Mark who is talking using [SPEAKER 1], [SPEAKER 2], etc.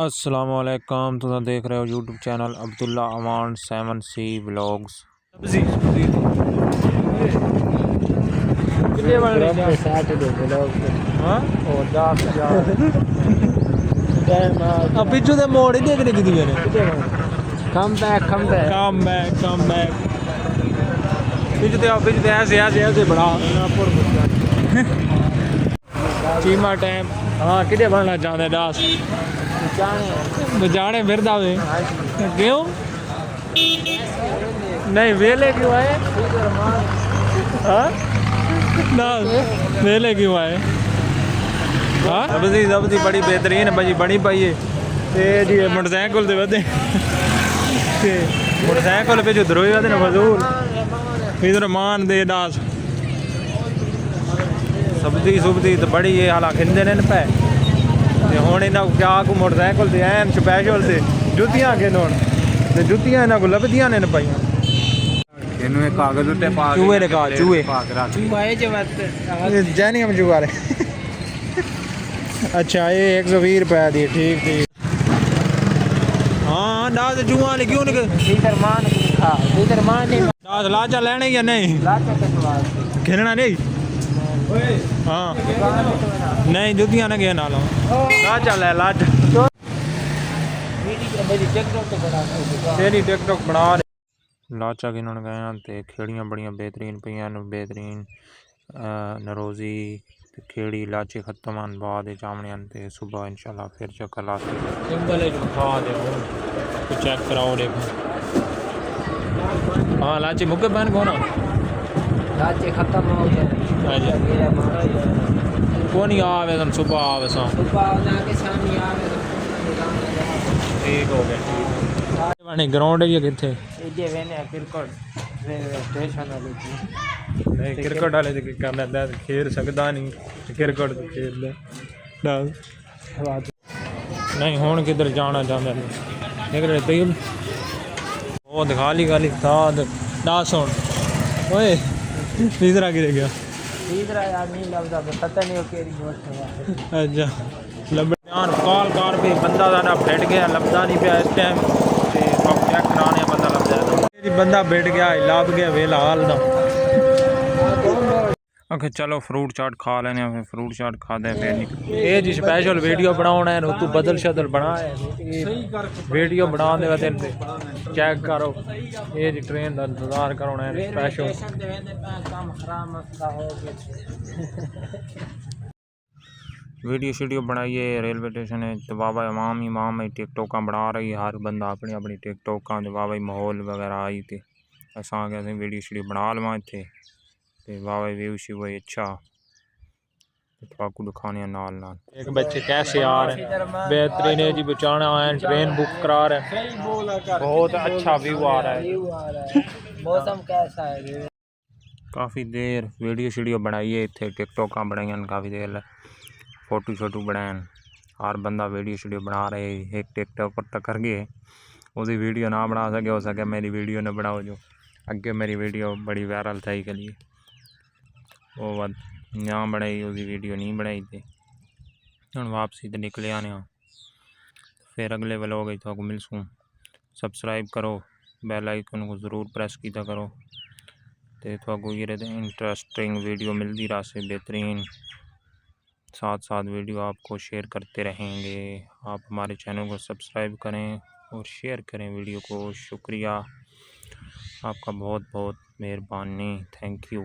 [SPEAKER 1] अस्सलामुअलैकुम, तुम देख रहे हो यूट्यूब चैनल अब्दुल्ला अमान 7C व्लॉग्स। पिछू दे मोड़ ही देखने की दिए ने कम बैक पिछू ऐसे बड़ा चीमा टाइम। हाँ किधे बनना चाहते दास बजाने फिर दावे क्यों नहीं वेले क्यों आए? हाँ ना वेले क्यों आए? हाँ सब्जी बड़ी बेहतरीन भाजी बनी पाई है जी मोटरसाइकिल से वधे मोटरसाइकिल पे जो धरोई वधे ना फजूल इधर मान दे दास सब्जी तो बड़ी है हालांकि खिंदे ने पे हूँ इन्हों क्या को मोटरसाइकिल से एन स्पैशल से जुतियाँ के जुतियाँ इन्हों को लभदियाँ ने पाइया चूहे ने कहा चूहे जैनियम चूहा अच्छा ये 120 रुपए दी ठीक हाँ दास चूहा ने क्यों दास लाचा लेने या नहीं खेलना नहीं हाँ नहीं जुतियाँ ना गया नालों लाचा ले लाचा तेरी टिकटॉक बना लाचा गिनन गए ते खेड़ियां बड़ियां बेहतरीन पियां बेहतरीन नरोजी खेड़ी लाचे खत्म आन बाद चावणियां ते सुबह इंशाल्लाह फिर चक्कर ला सिंबल खा दे चेक कराओ देखो। हाँ लाचे मुके बहन को ना लाचे खत्म हो गए कौन आवे सन सुबह आवे सन ठीक हो गया ठीक ग्राउंड है किथे नहीं क्रिकेट वाले करना खेल सकता नहीं क्रिकेट खेल नहीं हूँ किधर जाना चाहता नहीं वो दिखा ली गाली था दस हूँ ओए तीसरा गिर गया अच्छा कॉल पे बंदा साडा बैठ गया लभदा नहीं पाया इस टाइम चेक कराने बंदा लभ जाए बंदा बैठ गया लभ गया वेला हाल दा ओके चलो फ्रूट चाट खा लेने फिर फ्रूट चाट खाते फिर ये जी स्पेशल वीडियो बनाना है तू बदल शदल बना है वीडियो बना दे चेक करो ये जी ट्रेन का इंतजार करो स्पेशल वीडियो शीडियो बनाइए रेलवे स्टेशन है तो बाबा इमाम टिकटॉक बना रही हर बंदा अपनी अपनी टिकटॉक बाबा माहौल वगैरह आई थी असा वीडियो शीडियो बना लवा इतने तो वाह व्यू शी वही अच्छा आपको दिखाने नाल एक बच्चे कैसे आ रहे हैं बेहतरीन है जी बचाना है ट्रेन बुक करा रहे हैं बहुत अच्छा व्यू आ रहा है मौसम कैसा है काफ़ी देर वीडियो शीडियो बनाइए इतने टिकटॉक बनाई काफ़ी देर फोटो शोटो बनाए हर बंदा वीडियो शीडियो बना रहे एक टिकटॉक पर टक्कर गए उसकी वीडियो ना बना सके हो सके मेरी वीडियो न बनाओ जो अगे मेरी वीडियो बड़ी वायरल थी कली वो ना बनाई उसकी वीडियो नहीं बनाई थी हम वापसी तो निकले आने फिर अगले व्लॉग तो मिलसूँ सबसक्राइब करो बेल आइकन को ज़रूर प्रेस किया करो तो ये इंटरेस्टिंग वीडियो मिलती रहा से बेहतरीन साथ वीडियो आपको शेयर करते रहेंगे। आप हमारे चैनल को सब्सक्राइब करें और शेयर करें वीडियो को। शुक्रिया आपका बहुत बहुत मेहरबानी थैंक यू।